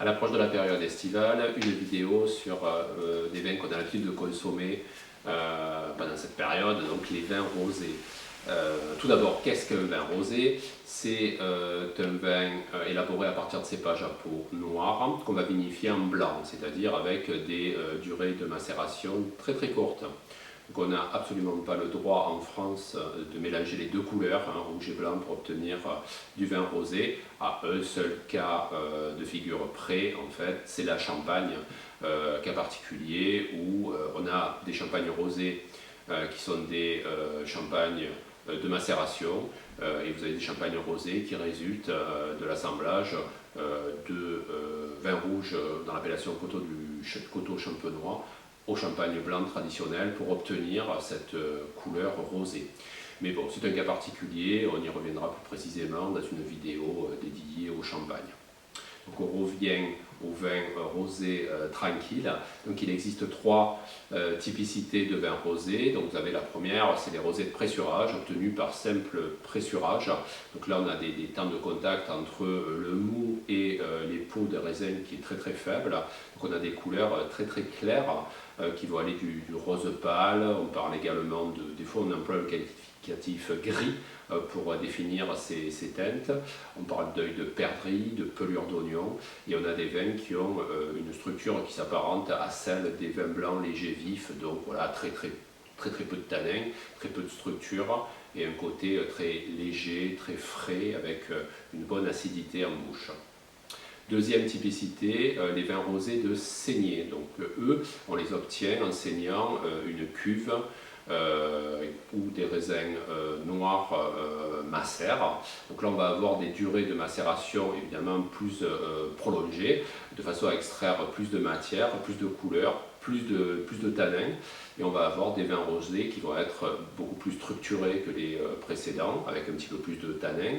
à l'approche de la période estivale, une vidéo sur des vins qu'on a l'habitude de consommer pendant cette période, donc les vins rosés. Tout d'abord, qu'est-ce qu'un vin rosé? C'est un vin élaboré à partir de cépages à peau noire qu'on va vinifier en blanc, c'est-à-dire avec des durées de macération très très courtes. Donc on n'a absolument pas le droit en France de mélanger les deux couleurs, rouge et blanc, pour obtenir du vin rosé, à un seul cas de figure près, en fait, c'est la Champagne, cas particulier où on a des champagnes rosés qui sont des champagnes de macération, et vous avez des champagnes rosés qui résultent de l'assemblage de vin rouge dans l'appellation coteaux champenois au champagne blanc traditionnel pour obtenir cette couleur rosée. Mais bon, c'est un cas particulier, on y reviendra plus précisément dans une vidéo dédiée au champagne. Donc on revient au vin rosé tranquille. Donc il existe trois typicités de vin rosé. Donc vous avez la première, c'est les rosés de pressurage, obtenus par simple pressurage. Donc là on a des temps de contact entre le mou et les peaux de raisin qui est très très faible. Donc on a des couleurs très très claires qui vont aller du rose pâle. On parle également des fois on emploie le qualificatif gris pour définir ces teintes. On parle d'œil de perdrix, de pelure d'oignon, et on a des vins qui ont une structure qui s'apparente à celle des vins blancs légers vifs, donc voilà, très peu de tanins, très peu de structure, et un côté très léger, très frais, avec une bonne acidité en bouche. Deuxième typicité, les vins rosés de saignée. Donc eux, on les obtient en saignant une cuve ou des raisins noirs macèrent. Donc là on va avoir des durées de macération évidemment plus prolongées, de façon à extraire plus de matière, plus de couleurs, plus de tanins, et on va avoir des vins rosés qui vont être beaucoup plus structurés que les précédents, avec un petit peu plus de tanins,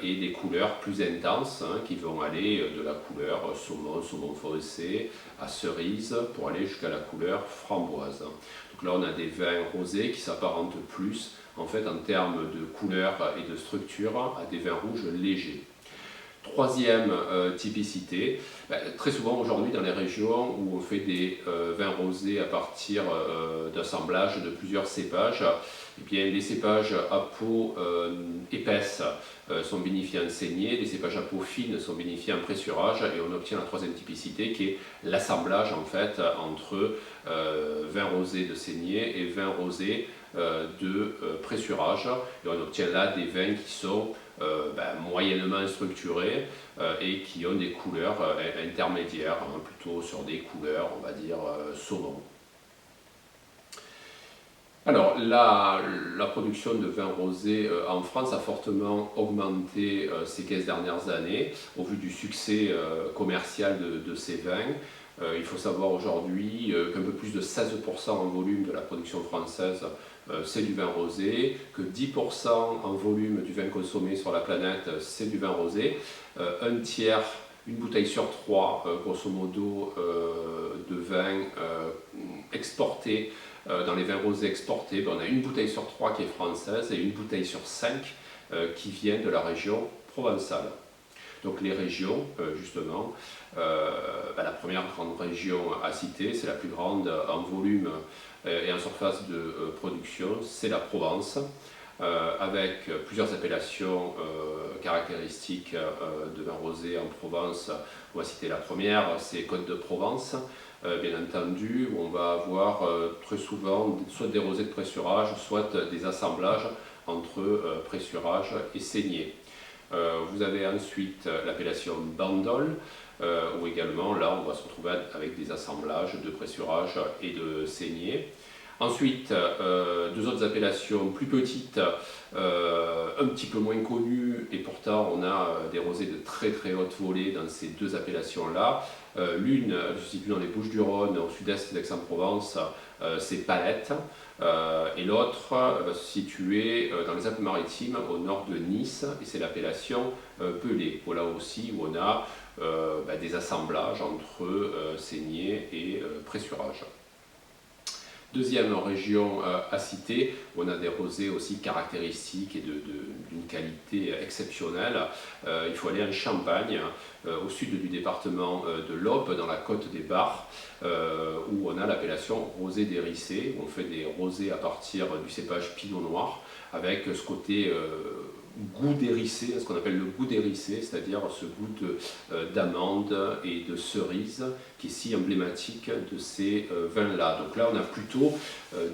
et des couleurs plus intenses qui vont aller de la couleur saumon foncé, à cerise, pour aller jusqu'à la couleur framboise. Donc là on a des vins rosés qui s'apparentent plus en fait en termes de couleur et de structure à des vins rouges légers. Troisième typicité, très souvent aujourd'hui dans les régions où on fait des vins rosés à partir d'assemblage de plusieurs cépages, eh bien, les cépages à peau épaisse sont vinifiés en saignée, les cépages à peau fine sont vinifiés en pressurage, et on obtient la troisième typicité qui est l'assemblage en fait entre vin rosé de saignée et vin rosé de pressurage, et on obtient là des vins qui sont moyennement structurés et qui ont des couleurs intermédiaires, plutôt sur des couleurs, on va dire, saumon. Alors, la production de vin rosé en France a fortement augmenté ces 15 dernières années au vu du succès commercial de ces vins. Il faut savoir aujourd'hui qu'un peu plus de 16% en volume de la production française c'est du vin rosé, que 10% en volume du vin consommé sur la planète c'est du vin rosé, un tiers, une bouteille sur trois, grosso modo, de vin exporté. Dans les vins rosés exportés, on a une bouteille sur trois qui est française et une bouteille sur cinq qui vient de la région provençale. Donc les régions, justement, la première grande région à citer, c'est la plus grande en volume et en surface de production, c'est la Provence, avec plusieurs appellations caractéristiques de vin rosé en Provence. On va citer la première, c'est Côte de Provence, bien entendu, où on va avoir très souvent soit des rosés de pressurage, soit des assemblages entre pressurage et saignée. Vous avez ensuite l'appellation Bandol, où également là on va se retrouver avec des assemblages de pressurage et de saignée. Ensuite, deux autres appellations plus petites, un petit peu moins connues, et pourtant on a des rosés de très très haute volée dans ces deux appellations-là. L'une se situe dans les Bouches-du-Rhône, au sud-est d'Aix-en-Provence, c'est Palette, et l'autre va se situer dans les Alpes-Maritimes, au nord de Nice, et c'est l'appellation Pelé. Voilà aussi où on a des assemblages entre saignée et pressurage. Deuxième région à citer, on a des rosés aussi caractéristiques et d'une qualité exceptionnelle. Il faut aller en Champagne, au sud du département de l'Aube, dans la côte des Bars, où on a l'appellation rosé d'Hérissé. On fait des rosés à partir du cépage Pinot Noir, avec ce côté goût d'hérissé, ce qu'on appelle le goût d'hérissé, c'est-à-dire ce goût d'amande et de cerise qui est si emblématique de ces vins-là. Donc là, on a plutôt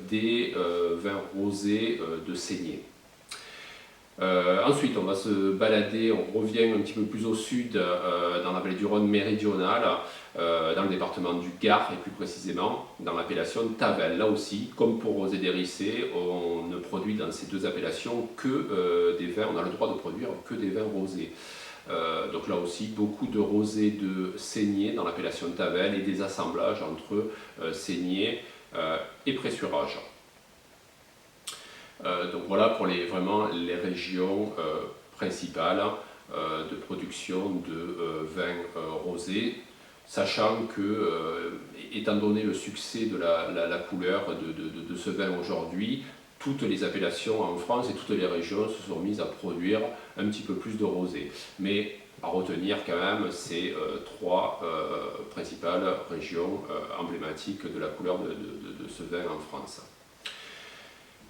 des vins rosés de saignée. Ensuite, on va se balader, on revient un petit peu plus au sud, dans la vallée du Rhône méridionale, dans le département du Gard, et plus précisément dans l'appellation Tavel. Là aussi, comme pour rosé d'Hérissé, on ne produit dans ces deux appellations que des vins, on a le droit de produire que des vins rosés. Donc là aussi, beaucoup de rosés de saignée dans l'appellation Tavel et des assemblages entre saignée et pressurage. Donc voilà pour vraiment les régions principales de production de vins rosés, sachant que, étant donné le succès de la couleur de ce vin aujourd'hui, toutes les appellations en France et toutes les régions se sont mises à produire un petit peu plus de rosé. Mais à retenir quand même ces trois principales régions emblématiques de la couleur de ce vin en France.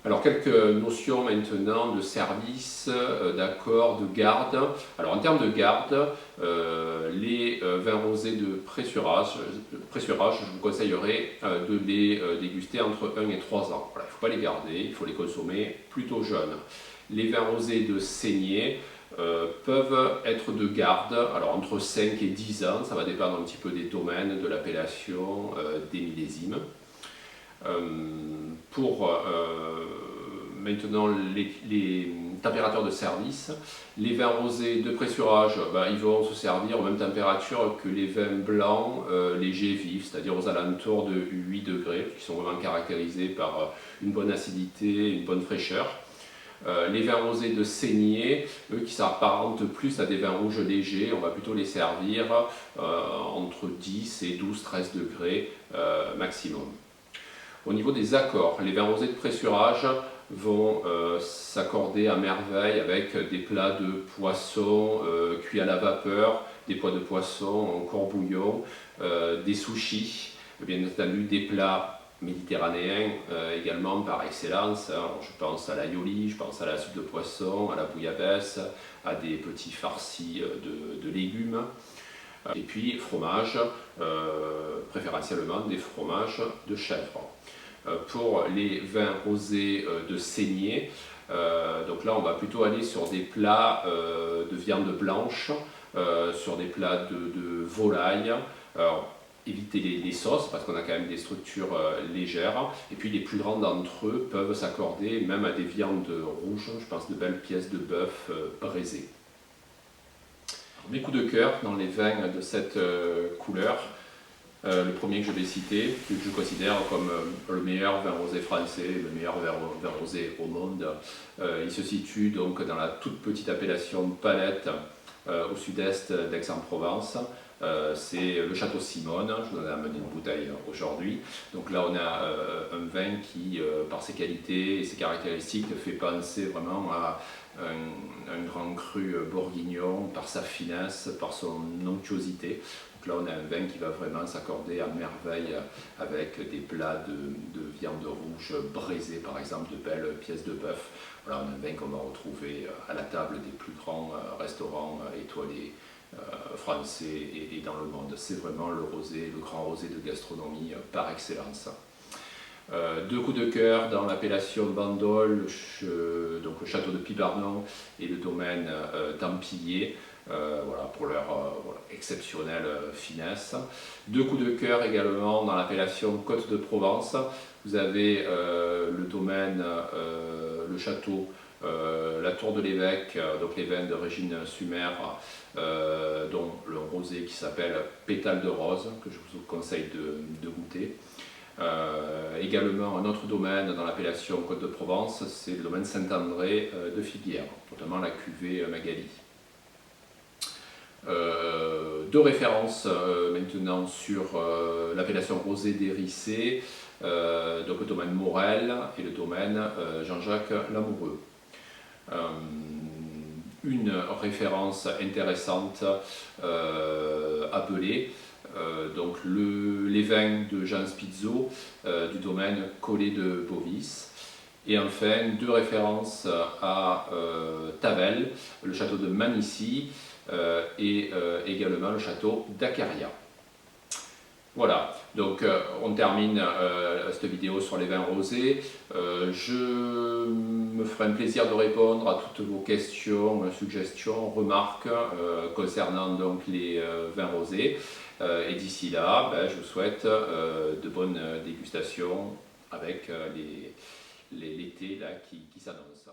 Alors quelques notions maintenant de service, d'accord, de garde. Alors en termes de garde, les vins rosés de pressurage, je vous conseillerais de les déguster entre 1 et 3 ans. Voilà, il ne faut pas les garder, il faut les consommer plutôt jeunes. Les vins rosés de saignée peuvent être de garde, alors entre 5 et 10 ans, ça va dépendre un petit peu des domaines, de l'appellation, des millésimes. Pour maintenant les températures de service, les vins rosés de pressurage, ils vont se servir aux mêmes températures que les vins blancs légers vifs, c'est-à-dire aux alentours de 8 degrés, qui sont vraiment caractérisés par une bonne acidité, une bonne fraîcheur. Les vins rosés de saignée, eux qui s'apparentent plus à des vins rouges légers, on va plutôt les servir entre 10 et 12-13 degrés maximum. Au niveau des accords, les vins rosés de pressurage vont s'accorder à merveille avec des plats de poisson cuits à la vapeur, des pois de poisson en court-bouillon, des sushis, bien entendu des plats méditerranéens également par excellence. Alors, je pense à l'aïoli, je pense à la soupe de poisson, à la bouillabaisse, à des petits farcis de légumes. Et puis fromage, préférentiellement des fromages de chèvre. Pour les vins rosés de saignée, donc là on va plutôt aller sur des plats de viande blanche, sur des plats de volaille. Alors, éviter les sauces parce qu'on a quand même des structures légères, et puis les plus grands d'entre eux peuvent s'accorder même à des viandes rouges, je pense de belles pièces de bœuf braisées. Mes coups de cœur dans les vins de cette couleur, le premier que je vais citer, que je considère comme le meilleur vin rosé français, le meilleur vin rosé au monde, il se situe donc dans la toute petite appellation Palette au sud-est d'Aix-en-Provence. C'est le Château Simone, je vous en ai amené une bouteille aujourd'hui. Donc là on a un vin qui, par ses qualités et ses caractéristiques, fait penser vraiment à un grand cru bourguignon, par sa finesse, par son onctuosité. Donc là on a un vin qui va vraiment s'accorder à merveille avec des plats de viande rouge braisée, par exemple, de belles pièces de bœuf. Voilà, on a un vin qu'on va retrouver à la table des plus grands restaurants étoilés français et dans le monde. C'est vraiment le grand rosé de gastronomie par excellence. Deux coups de cœur dans l'appellation Bandol, donc le château de Pibarnon et le domaine Templier, voilà, pour leur exceptionnelle finesse. Deux coups de cœur également dans l'appellation Côte de Provence. Vous avez le domaine, le château, la tour de l'évêque, donc les vins de Régine Sumer, dont le rosé qui s'appelle Pétale de rose, que je vous conseille de goûter. Également un autre domaine dans l'appellation Côte de Provence, c'est le domaine Saint-André de Figuières, notamment la cuvée Magali. Deux références maintenant sur l'appellation rosé d'Hérissé, donc le domaine Morel et le domaine Jean-Jacques Lamoureux. Une référence intéressante appelée donc les vins de Jean Spizzo du domaine Collet de Bovis. Et enfin, deux références à Tavel, le château de Manicy et également le château d'Acaria. Voilà, donc on termine cette vidéo sur les vins rosés. Je me ferai un plaisir de répondre à toutes vos questions, suggestions, remarques concernant donc les vins rosés. Et d'ici là, je vous souhaite de bonnes dégustations avec l'été qui s'annonce.